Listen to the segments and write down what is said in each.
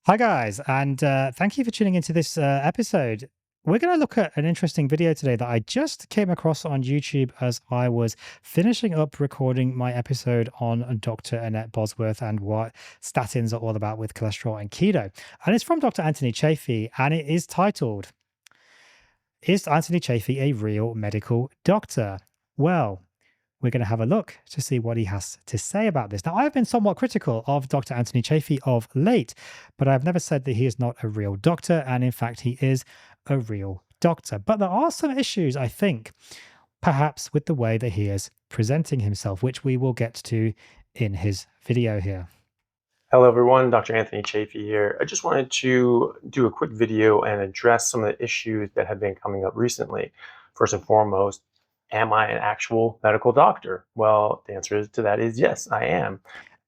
Hi, guys, and thank you for tuning into this episode. We're going to look at an interesting video today that I just came across on YouTube as I was finishing up recording my episode on Dr. Annette Bosworth and what statins are all about with cholesterol and keto. And it's from Dr. Anthony Chaffee, and it is titled, Is Anthony Chaffee a Real Medical Doctor? Well, we're going to have a look to see what he has to say about this. Now, I've been somewhat critical of Dr. Anthony Chaffee of late, but I've never said that he is not a real doctor. And in fact, he is a real doctor. But there are some issues, I think, perhaps with the way that he is presenting himself, which we will get to in his video here. Hello everyone, Dr. Anthony Chaffee here. I just wanted to do a quick video and address some of the issues that have been coming up recently. First and foremost, am I an actual medical doctor? Well, the answer to that is yes, I am.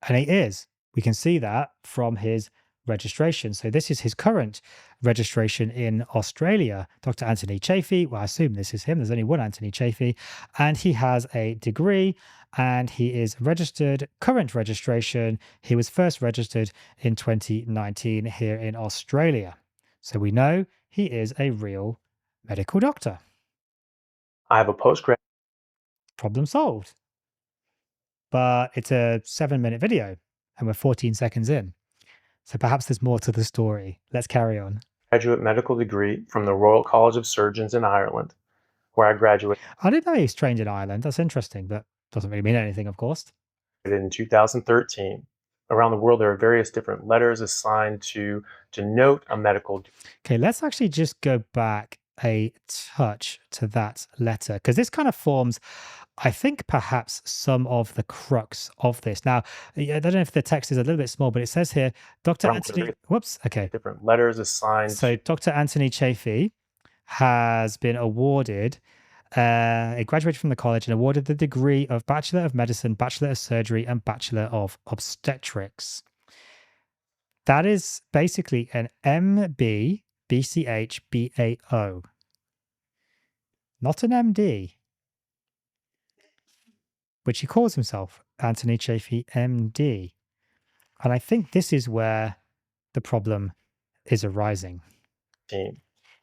And he is. We can see that from his registration. So this is his current registration in Australia. Dr. Anthony Chaffee, well, I assume this is him. There's only one Anthony Chaffee, and he has a degree and he is registered, current registration. He was first registered in 2019 here in Australia. So we know he is a real medical doctor. I have a postgrad. Problem solved. But it's a 7-minute video and we're 14 seconds in. So perhaps there's more to the story. Let's carry on. Graduate medical degree from the Royal College of Surgeons in Ireland, where I graduated I didn't know he was trained in Ireland. That's interesting, but doesn't really mean anything, of course. in 2013. Around the world, there are various different letters assigned to denote a medical degree. Okay, let's actually just go back a touch to that letter because this kind of forms, I think, perhaps some of the crux of this. Now, I don't know if the text is a little bit small, but it says here, Dr. Anthony, whoops, okay. Different letters assigned. So Dr. Anthony Chaffee has been awarded, he graduated from the college and awarded the degree of Bachelor of Medicine, Bachelor of Surgery, and Bachelor of Obstetrics. That is basically an MB, BCH, BAO, not an MD, which he calls himself Anthony Chaffee, MD. And I think this is where the problem is arising.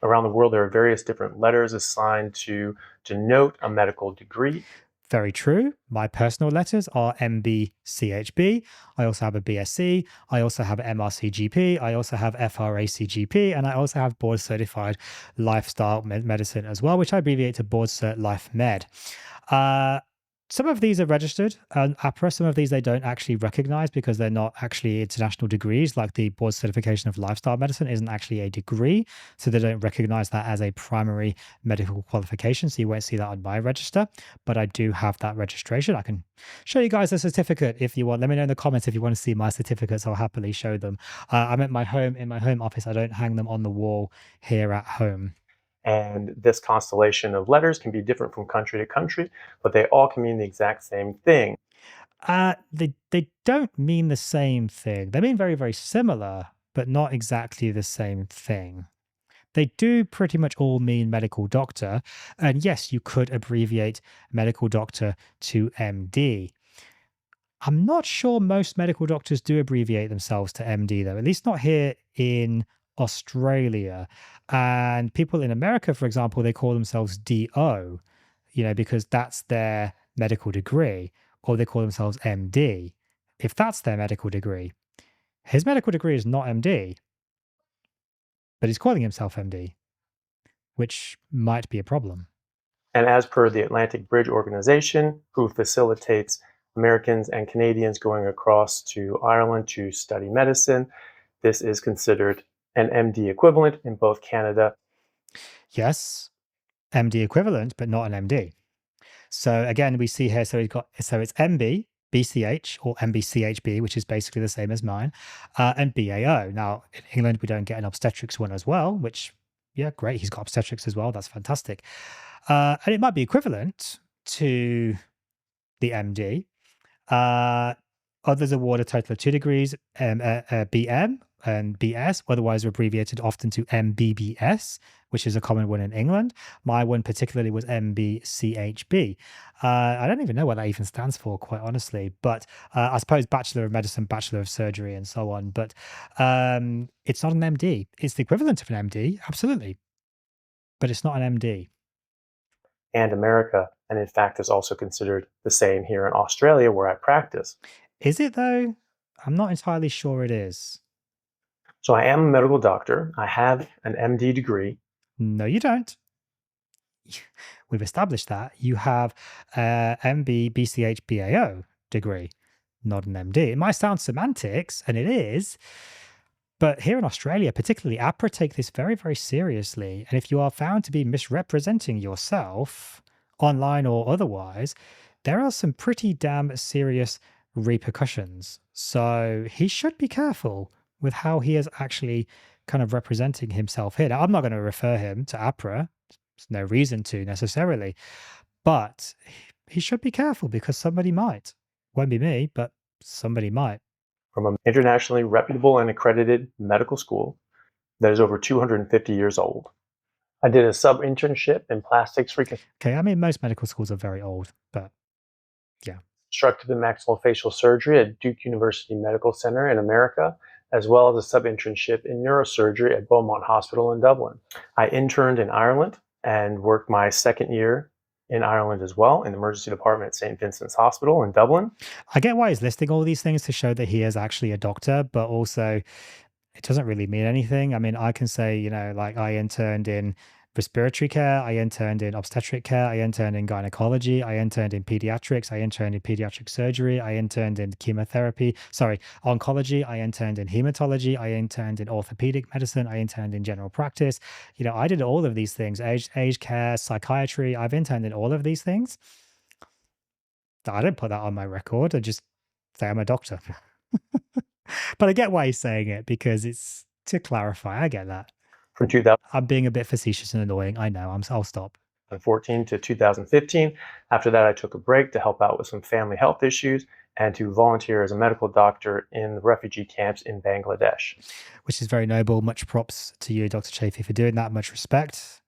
Around the world, there are various different letters assigned to denote a medical degree. Very true. My personal letters are MBCHB. I also have a BSc. I also have MRCGP. I also have FRACGP. And I also have board certified lifestyle medicine as well, which I abbreviate to board cert life med. Some of these are registered APRA. Some of these they don't actually recognize because they're not actually international degrees. Like the board certification of lifestyle medicine isn't actually a degree. So they don't recognize that as a primary medical qualification. So you won't see that on my register, but I do have that registration. I can show you guys a certificate if you want. Let me know in the comments if you want to see my certificates. I'll happily show them. I'm at my home, in my home office. I don't hang them on the wall here at home. And this constellation of letters can be different from country to country, but they all can mean the exact same thing. They don't mean the same thing. They mean very, very similar, but not exactly the same thing. They do pretty much all mean medical doctor. And yes, you could abbreviate medical doctor to MD. I'm not sure most medical doctors do abbreviate themselves to MD, though, at least not here in Australia. And people in America, for example, they call themselves DO, because that's their medical degree, or they call themselves MD if that's their medical degree. His medical degree is not MD, but he's calling himself MD, which might be a problem. And as per the Atlantic Bridge Organization, who facilitates Americans and Canadians going across to Ireland to study medicine, this is considered an MD equivalent in both Canada. Yes, MD equivalent, but not an MD. So again, we see here, so it's MB, BCH or MBCHB, which is basically the same as mine, and BAO. Now, in England, we don't get an obstetrics one as well, which, yeah, great. He's got obstetrics as well. That's fantastic. And it might be equivalent to the MD. Others award a total of 2 degrees, BM, and BS, otherwise abbreviated often to MBBS, which is a common one in England. My one particularly was MBCHB. I don't even know what that even stands for, quite honestly, but I suppose Bachelor of Medicine, Bachelor of Surgery, and so on. But it's not an MD. It's the equivalent of an MD, absolutely, but it's not an MD. and America, and in fact is also considered the same here in Australia where I practice. Is it though? I'm not entirely sure it is. So I am a medical doctor. I have an MD degree. No, you don't. We've established that. You have a MB, BCH, BAO degree, not an MD. It might sound semantics, and it is, but here in Australia, particularly, APRA take this very, very seriously. And if you are found to be misrepresenting yourself, online or otherwise, there are some pretty damn serious repercussions. So he should be careful with how he is actually kind of representing himself here. Now, I'm not going to refer him to APRA. There's no reason to necessarily, but he should be careful because somebody might. Won't be me, but somebody might. From an internationally reputable and accredited medical school that is over 250 years old. I did a sub-internship in plastics Okay, I mean, most medical schools are very old, but yeah. reconstructive and maxillofacial surgery at Duke University Medical Center in America, as well as a sub-internship in neurosurgery at Beaumont Hospital in Dublin. I interned in Ireland and worked my second year in Ireland as well in the emergency department at St. Vincent's Hospital in Dublin. I get why he's listing all these things to show that he is actually a doctor, but also it doesn't really mean anything. I mean, I can say, like I interned in respiratory care, I interned in obstetric care, I interned in gynecology, I interned in pediatrics, I interned in pediatric surgery, I interned in oncology, I interned in hematology, I interned in orthopedic medicine, I interned in general practice. I did all of these things, aged care, psychiatry. I've interned in all of these things. I don't put that on my record. I just say I'm a doctor. But I get why he's saying it because it's to clarify. I get that. From 2000, I'm being a bit facetious and annoying. I know. I'll stop. 2014 to 2015. After that, I took a break to help out with some family health issues and to volunteer as a medical doctor in the refugee camps in Bangladesh. Which is very noble. Much props to you, Dr. Chaffee, for doing that. Much respect.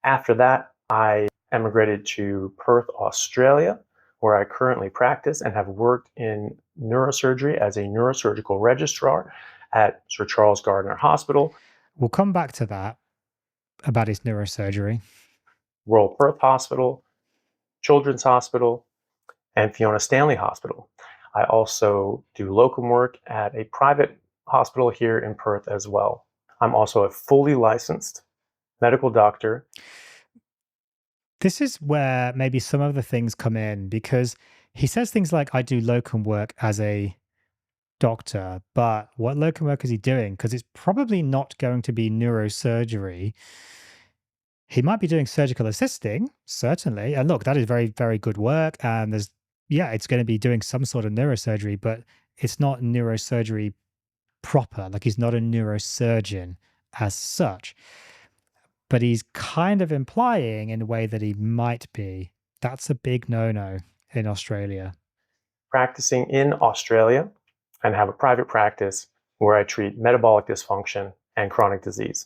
After that, I emigrated to Perth, Australia, where I currently practice and have worked in neurosurgery as a neurosurgical registrar at Sir Charles Gardner Hospital. We'll come back to that about his neurosurgery. Royal Perth Hospital, Children's Hospital, and Fiona Stanley Hospital. I also do locum work at a private hospital here in Perth as well. I'm also a fully licensed medical doctor. This is where maybe some of the things come in because he says things like, I do locum work as a doctor, but what locum work is he doing? Because it's probably not going to be neurosurgery. He might be doing surgical assisting, certainly. And look, that is very, very good work. And it's going to be doing some sort of neurosurgery, but it's not neurosurgery proper. Like he's not a neurosurgeon as such. But he's kind of implying in a way that he might be. That's a big no-no in Australia. Practicing in Australia and have a private practice where I treat metabolic dysfunction and chronic disease.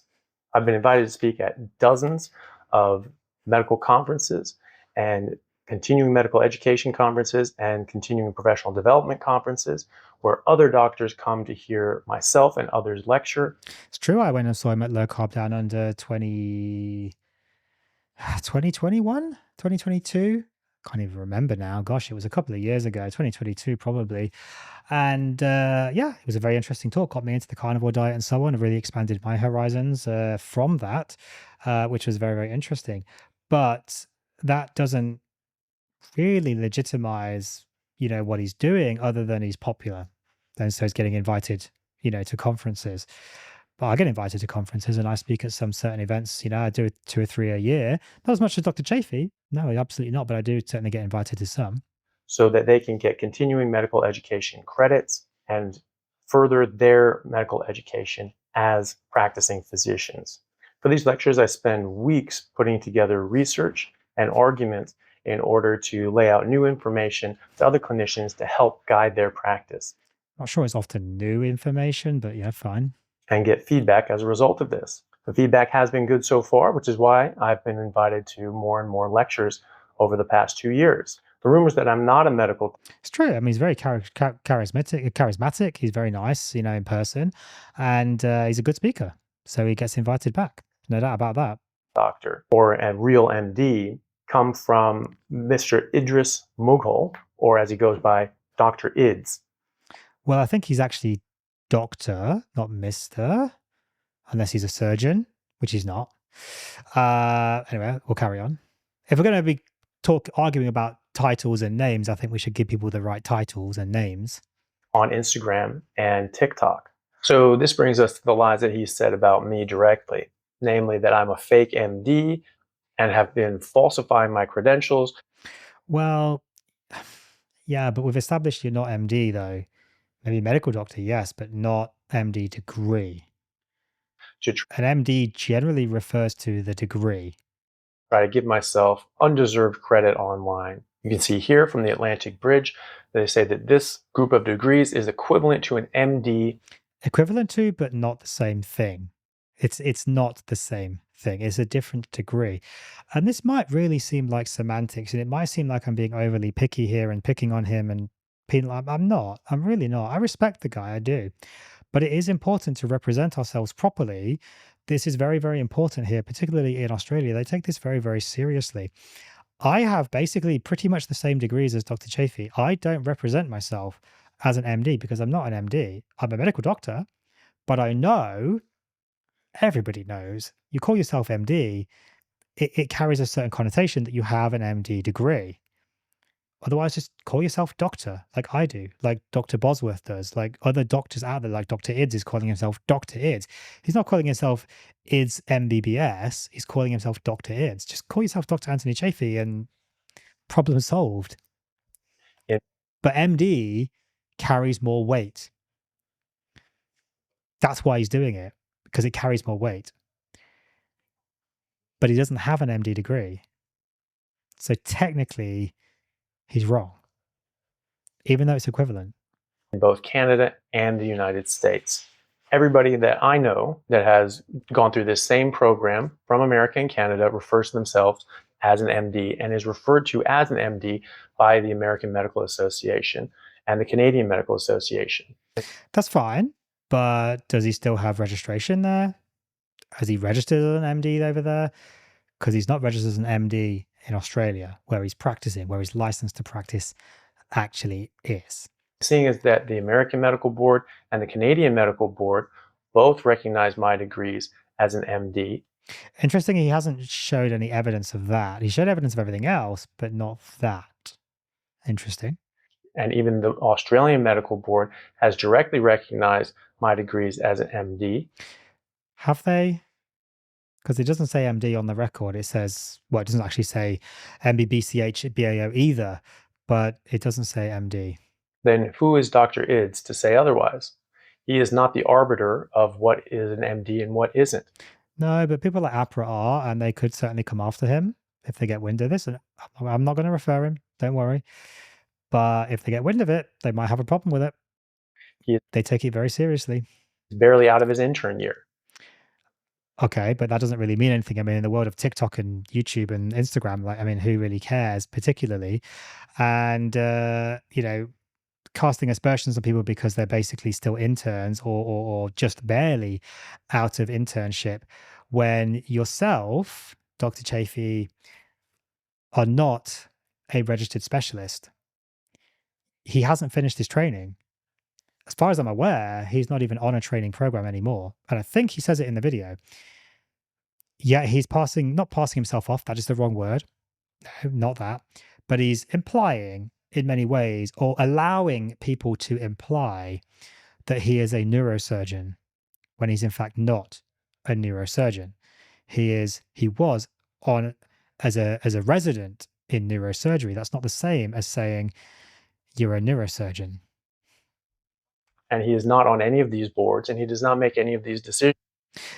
I've been invited to speak at dozens of medical conferences and continuing medical education conferences and continuing professional development conferences where other doctors come to hear myself and others lecture. It's true. I went and saw him at Low Carb Down Under 2021, 2022. Can't even remember now. Gosh, it was a couple of years ago, 2022 probably. And it was a very interesting talk. Got me into the carnivore diet and so on. It really expanded my horizons from that, which was very, very interesting. But that doesn't really legitimize, what he's doing other than he's popular. And so he's getting invited, to conferences. But I get invited to conferences and I speak at some certain events. I do 2 or 3 a year. Not as much as Dr. Chaffee. No, absolutely not. But I do certainly get invited to some. So that they can get continuing medical education credits and further their medical education as practicing physicians. For these lectures, I spend weeks putting together research and arguments in order to lay out new information to other clinicians to help guide their practice. Not sure it's often new information, but yeah, fine. and get feedback as a result of this. The feedback has been good so far, which is why I've been invited to more and more lectures over the past 2 years. The rumors that I'm not a medical It's true. I mean, he's very charismatic. He's very nice, in person, and he's a good speaker. So he gets invited back. No doubt about that. doctor or a real MD come from Mr. Idris Mughal, or as he goes by, Dr. Ids. Well, I think he's actually doctor, not Mister, unless he's a surgeon, which he's not. Anyway, we'll carry on. If we're going to be arguing about titles and names, I think we should give people the right titles and names. On Instagram and TikTok. So this brings us to the lies that he said about me directly, namely that I'm a fake MD and have been falsifying my credentials. Well, yeah, but we've established you're not MD though. Maybe medical doctor, yes, but not MD degree. An MD generally refers to the degree. Try to give myself undeserved credit online. You can see here from the Atlantic Bridge that they say that this group of degrees is equivalent to an MD. Equivalent to, but not the same thing. It's not the same thing. It's a different degree. And this might really seem like semantics, and it might seem like I'm being overly picky here and picking on him and I'm not. I'm really not. I respect the guy, I do. But it is important to represent ourselves properly. This is very, very important here, particularly in Australia. They take this very, very seriously. I have basically pretty much the same degrees as Dr. Chaffee. I don't represent myself as an MD because I'm not an MD. I'm a medical doctor, but I know, everybody knows, you call yourself MD, it carries a certain connotation that you have an MD degree. Otherwise, just call yourself doctor, like I do, like Dr. Bosworth does, like other doctors out there, like Dr. Ids is calling himself Dr. Ids. He's not calling himself Ids MBBS, he's calling himself Dr. Ids. Just call yourself Dr. Anthony Chaffee and problem solved. Yeah. But MD carries more weight. That's why he's doing it, because it carries more weight. But he doesn't have an MD degree. So technically, he's wrong, even though it's equivalent. In both Canada and the United States. Everybody that I know that has gone through this same program from America and Canada refers to themselves as an MD and is referred to as an MD by the American Medical Association and the Canadian Medical Association. That's fine, but does he still have registration there? Has he registered as an MD over there? Because he's not registered as an MD in Australia, where he's practicing, where his license to practice actually is. Seeing as that the American Medical Board and the Canadian Medical Board both recognize my degrees as an MD. Interesting, he hasn't showed any evidence of that. He showed evidence of everything else, but not that. Interesting. And even the Australian Medical Board has directly recognized my degrees as an MD. Have they? Because it doesn't say MD on the record. It says, well, it doesn't actually say MBBCH BAO either, but it doesn't say MD. Then who is Dr. Ids to say otherwise? He is not the arbiter of what is an MD and what isn't. No, but people like APRA are, and they could certainly come after him if they get wind of this. And I'm not going to refer him, don't worry. But if they get wind of it, they might have a problem with it. They take it very seriously. He's barely out of his intern year. Okay, but that doesn't really mean anything. I mean, in the world of TikTok and YouTube and Instagram, who really cares particularly? And, casting aspersions on people because they're basically still interns or just barely out of internship when yourself, Dr. Chaffee, are not a registered specialist. He hasn't finished his training. As far as I'm aware, he's not even on a training program anymore. And I think he says it in the video. Yeah, he's not passing himself off. That is the wrong word. No, not that. But he's implying in many ways, or allowing people to imply that he is a neurosurgeon when he's in fact not a neurosurgeon. He was on as a resident in neurosurgery. That's not the same as saying you're a neurosurgeon. And he is not on any of these boards, and he does not make any of these decisions.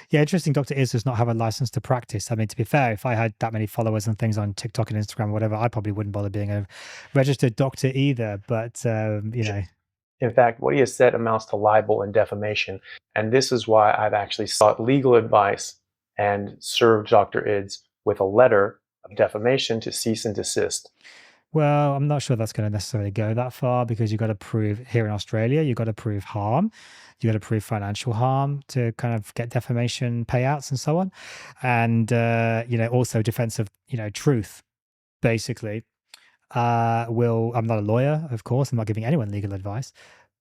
Yeah, interesting. Dr. Is does not have a license to practice. I mean, to be fair, if I had that many followers and things on TikTok and Instagram or whatever, I probably wouldn't bother being a registered doctor either. But, In fact, what he has said amounts to libel and defamation. And this is why I've actually sought legal advice and served Dr. Ids with a letter of defamation to cease and desist. Well, I'm not sure that's going to necessarily go that far because you've got to prove here in Australia, you've got to prove harm, you've got to prove financial harm to kind of get defamation payouts and so on. And, also defense of, truth, basically. I'm not a lawyer, of course, I'm not giving anyone legal advice,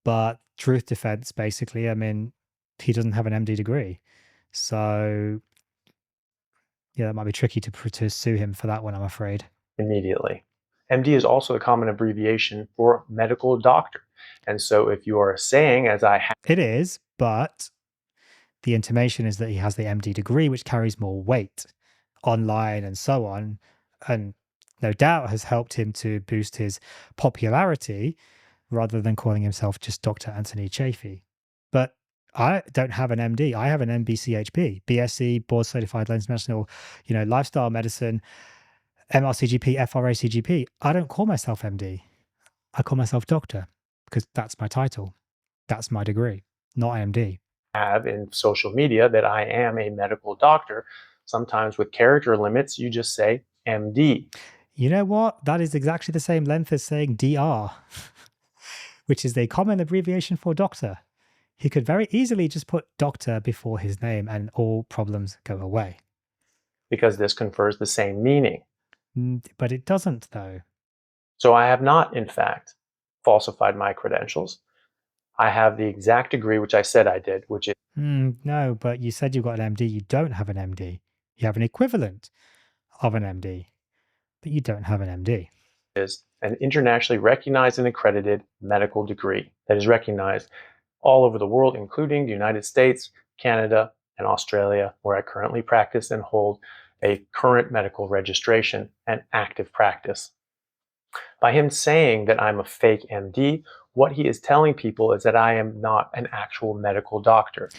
but truth defense, basically, I mean, he doesn't have an MD degree. So, yeah, that might be tricky to sue him for that one, I'm afraid. Immediately. MD is also a common abbreviation for medical doctor. And so if you are saying, as I have, It is, but the intimation is that he has the MD degree, which carries more weight online and so on, and no doubt has helped him to boost his popularity rather than calling himself just Dr. Anthony Chaffee. But I don't have an MD. I have an MBCHP, BSc, Board Certified International, Lifestyle Medicine, MRCGP, FRACGP. I don't call myself MD. I call myself doctor because that's my title. That's my degree, not MD. have in social media that I am a medical doctor, sometimes with character limits, you just say MD. You know what? That is exactly the same length as saying DR, which is a common abbreviation for doctor. He could very easily just put doctor before his name and all problems go away. Because this confers the same meaning. But it doesn't, though. So I have not, in fact, falsified my credentials. I have the exact degree which I said I did, which No, but you said you've got an MD. You don't have an MD. You have an equivalent of an MD, but you don't have an MD. is an internationally recognized and accredited medical degree that is recognized all over the world, including the United States, Canada, and Australia, where I currently practice and hold a current medical registration and active practice. By him saying that I'm a fake MD, what he is telling people is that I am not an actual medical doctor.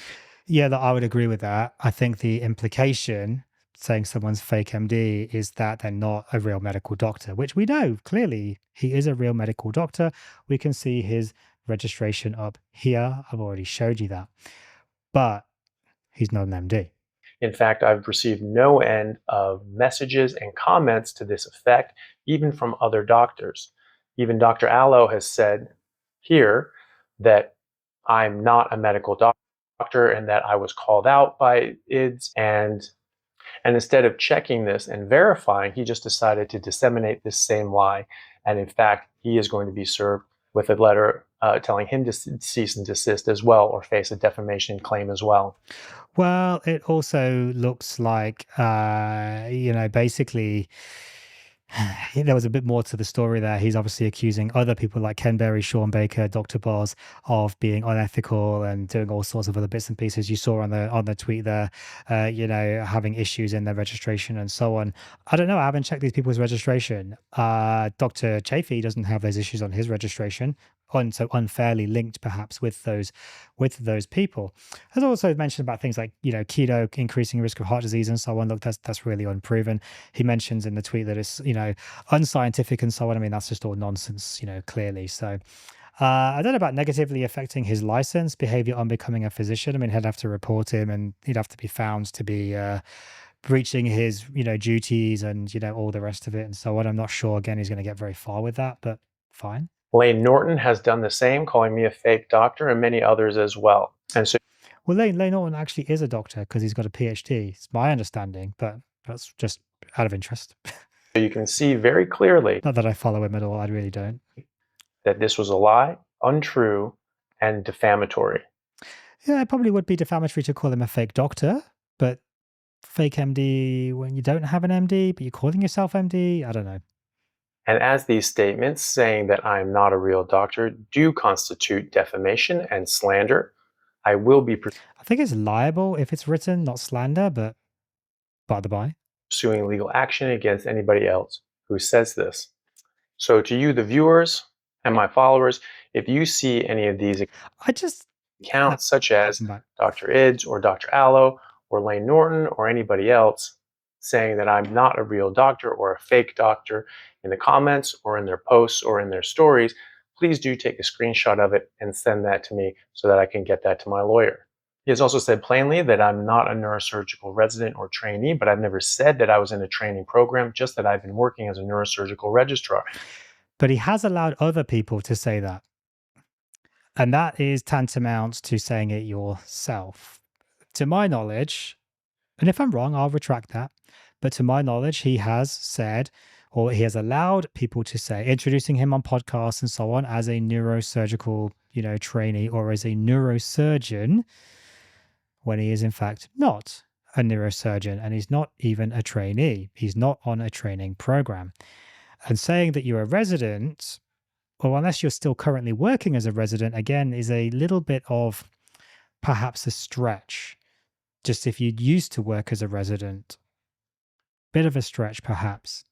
Yeah, I would agree with that. I think the implication saying someone's fake MD is that they're not a real medical doctor, which we know clearly he is a real medical doctor. We can see his registration up here. I've already showed you that. But he's not an MD. In fact, I've received no end of messages and comments to this effect, even from other doctors. Even Dr. Allo has said here that I'm not a medical doctor and that I was called out by IDS. And instead of checking this and verifying, he just decided to disseminate this same lie. And in fact, he is going to be served with a letter telling him to cease and desist as well, or face a defamation claim as well. Well, it also looks like, basically, there was a bit more to the story there. He's obviously accusing other people like Ken Berry, Sean Baker, Dr. Boz of being unethical and doing all sorts of other bits and pieces. You saw on the tweet there, having issues in their registration and so on. I don't know. I haven't checked these people's registration. Dr. Chaffee doesn't have those issues on his registration, so unfairly linked perhaps with those people. Has also mentioned about things like keto increasing risk of heart disease and so on. Look, that's really unproven. He mentions in the tweet that it's unscientific and so on. I mean, that's just all nonsense, clearly. So I don't know about negatively affecting his license, behavior unbecoming a physician. I mean, he'd have to report him and he'd have to be found to be breaching his duties and all the rest of it and so on. I'm not sure again he's going to get very far with that, but fine. Lane Norton has done the same, calling me a fake doctor, and many others as well. And so, well, Lane Norton actually is a doctor because he's got a PhD. It's my understanding, but that's just out of interest. you can see very clearly, Not that I follow him at all. I really don't. That this was a lie, untrue, and defamatory. Yeah, it probably would be defamatory to call him a fake doctor, but fake MD when you don't have an MD, but you're calling yourself MD, I don't know. And as these statements saying that I am not a real doctor do constitute defamation and slander, I will be I think it's liable if it's written, not slander, but by the by. pursuing legal action against anybody else who says this. So to you, the viewers and my followers, if you see any of these accounts, such as Dr. Ids or Dr. Allo or Lane Norton or anybody else saying that I'm not a real doctor or a fake doctor in the comments or in their posts or in their stories, please do take a screenshot of it and send that to me so that I can get that to my lawyer. He has also said plainly that I'm not a neurosurgical resident or trainee, but I've never said that I was in a training program, just that I've been working as a neurosurgical registrar. But he has allowed other people to say that. And that is tantamount to saying it yourself. To my knowledge, and if I'm wrong, I'll retract that. But to my knowledge, he has said, or he has allowed people to say, introducing him on podcasts and so on as a neurosurgical, trainee or as a neurosurgeon, when he is in fact not a neurosurgeon and he's not even a trainee. He's not on a training program. And saying that you're a resident, or unless you're still currently working as a resident, again, is a little bit of perhaps a stretch. Just if you used to work as a resident, bit of a stretch perhaps.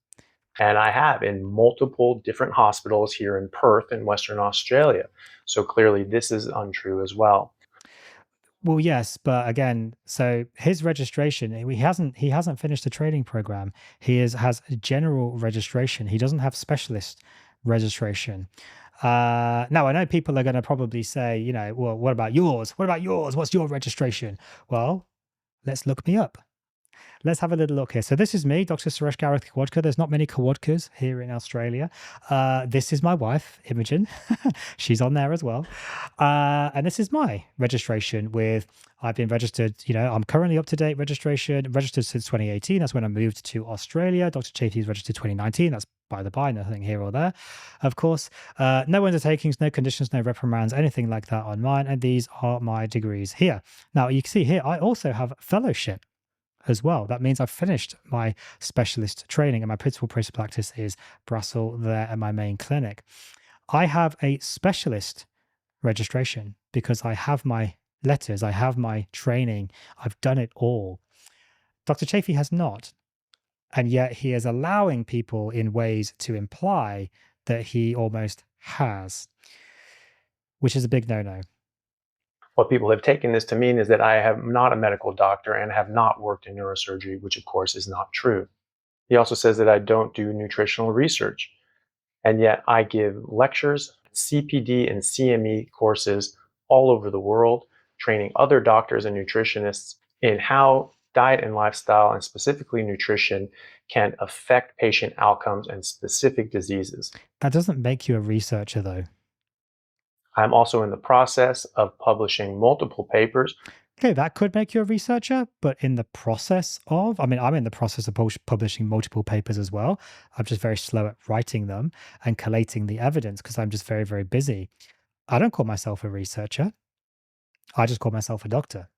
And I have in multiple different hospitals here in Perth in Western Australia. So clearly this is untrue as well. Well, yes, but again, so his registration, he hasn't finished the training program. Has a general registration. He doesn't have specialist registration. Now I know people are going to probably say, well, what about yours? What about yours? What's your registration? Well, let's look me up. Let's have a little look here. So this is me, Dr. Suresh Khirwadkar. There's not many Khirwadkars here in Australia. This is my wife, Imogen. She's on there as well. And this is my registration I've been registered, I'm currently up to date registered since 2018. That's when I moved to Australia. Dr. Chaffee is registered 2019. That's by the by, nothing here or there, of course. No undertakings, no conditions, no reprimands, anything like that on mine. And these are my degrees here. Now you can see here, I also have fellowship as well. That means I've finished my specialist training and my principal place of practice is Brussels there at my main clinic. I have a specialist registration because I have my letters, I have my training, I've done it all. Dr. Chaffee has not. And yet he is allowing people in ways to imply that he almost has, which is a big no-no. What people have taken this to mean is that I am not a medical doctor and have not worked in neurosurgery, which of course is not true. He also says that I don't do nutritional research, and yet I give lectures, CPD and CME courses all over the world, training other doctors and nutritionists in how diet and lifestyle, and specifically nutrition, can affect patient outcomes and specific diseases. That doesn't make you a researcher, though. I'm also in the process of publishing multiple papers. Okay, that could make you a researcher, but I'm in the process of publishing multiple papers as well. I'm just very slow at writing them and collating the evidence because I'm just very, very busy. I don't call myself a researcher. I just call myself a doctor.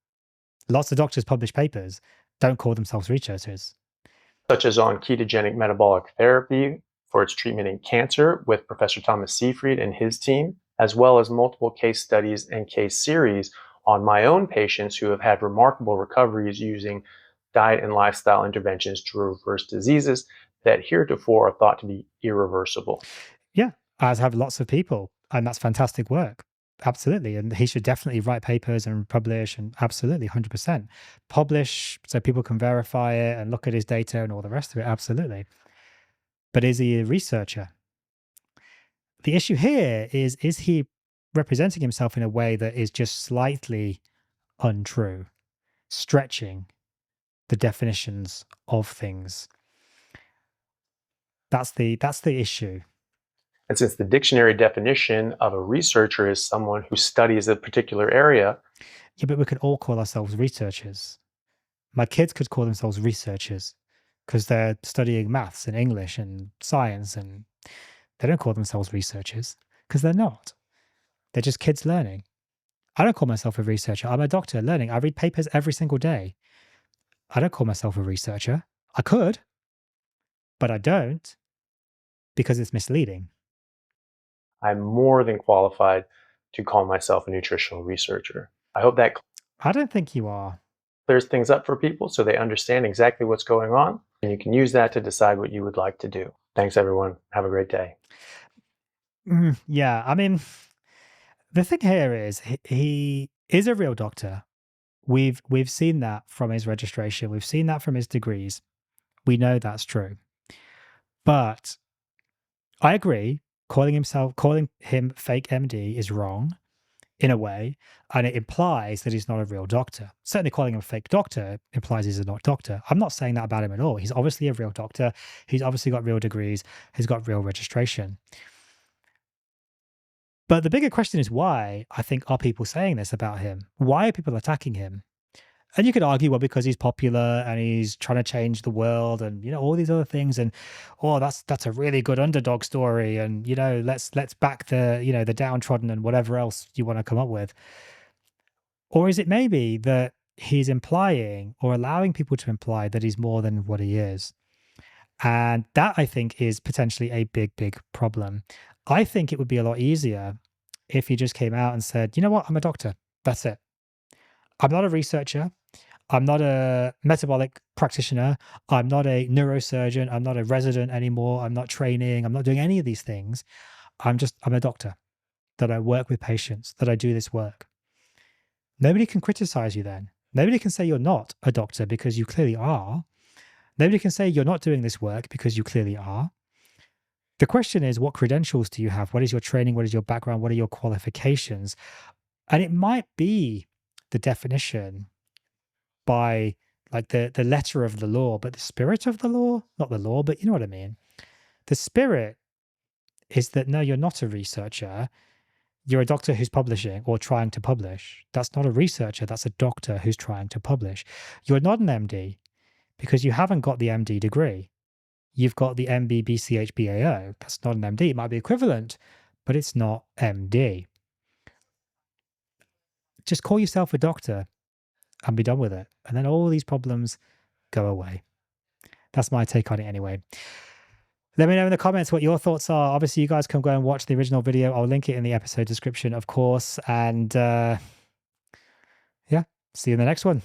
Lots of doctors publish papers, don't call themselves researchers. Such as on ketogenic metabolic therapy for its treatment in cancer with Professor Thomas Seyfried and his team, as well as multiple case studies and case series on my own patients who have had remarkable recoveries using diet and lifestyle interventions to reverse diseases that heretofore are thought to be irreversible. Yeah, as have lots of people, and that's fantastic work. Absolutely. And he should definitely write papers and publish, and absolutely 100% publish so people can verify it and look at his data and all the rest of it. Absolutely. But is he a researcher? The issue here is he representing himself in a way that is just slightly untrue, stretching the definitions of things? That's the issue. And since the dictionary definition of a researcher is someone who studies a particular area. Yeah, but we could all call ourselves researchers. My kids could call themselves researchers because they're studying maths and English and science, and they don't call themselves researchers because they're not. They're just kids learning. I don't call myself a researcher. I'm a doctor learning. I read papers every single day. I don't call myself a researcher. I could, but I don't because it's misleading. I'm more than qualified to call myself a nutritional researcher. I hope that I don't think you are. clears things up for people so they understand exactly what's going on, and you can use that to decide what you would like to do. Thanks, everyone. Have a great day. Yeah, I mean, the thing here is he is a real doctor. We've seen that from his registration. We've seen that from his degrees. We know that's true. But I agree. calling him fake MD is wrong in a way, and it implies that he's not a real doctor. Certainly calling him a fake doctor implies he's a not doctor. I'm not saying that about him at all. He's obviously a real doctor. He's obviously got real degrees. He's got real registration. But the bigger question is why, I think, are people saying this about him? Why are people attacking him? And you could argue, well, because he's popular and he's trying to change the world and, all these other things. And, oh, that's a really good underdog story. And, let's back the, the downtrodden and whatever else you want to come up with. Or is it maybe that he's implying or allowing people to imply that he's more than what he is? And that, I think, is potentially a big, big problem. I think it would be a lot easier if he just came out and said, you know what, I'm a doctor. That's it. I'm not a researcher. I'm not a metabolic practitioner. I'm not a neurosurgeon. I'm not a resident anymore. I'm not training. I'm not doing any of these things. I'm a doctor, that I work with patients, that I do this work. Nobody can criticize you then. Nobody can say you're not a doctor because you clearly are. Nobody can say you're not doing this work because you clearly are. The question is, what credentials do you have? What is your training? What is your background? What are your qualifications? And it might be the definition by like the letter of the law, but the spirit of the law, not the law, but you know what I mean. The spirit is that, no, you're not a researcher. You're a doctor who's publishing or trying to publish. That's not a researcher. That's a doctor who's trying to publish. You're not an MD because you haven't got the MD degree. You've got the MB-BCH-BAO. That's not an MD. It might be equivalent, but it's not MD. Just call yourself a doctor and be done with it. And then all these problems go away. That's my take on it anyway. Let me know in the comments what your thoughts are. Obviously, you guys can go and watch the original video. I'll link it in the episode description, of course. And yeah, see you in the next one.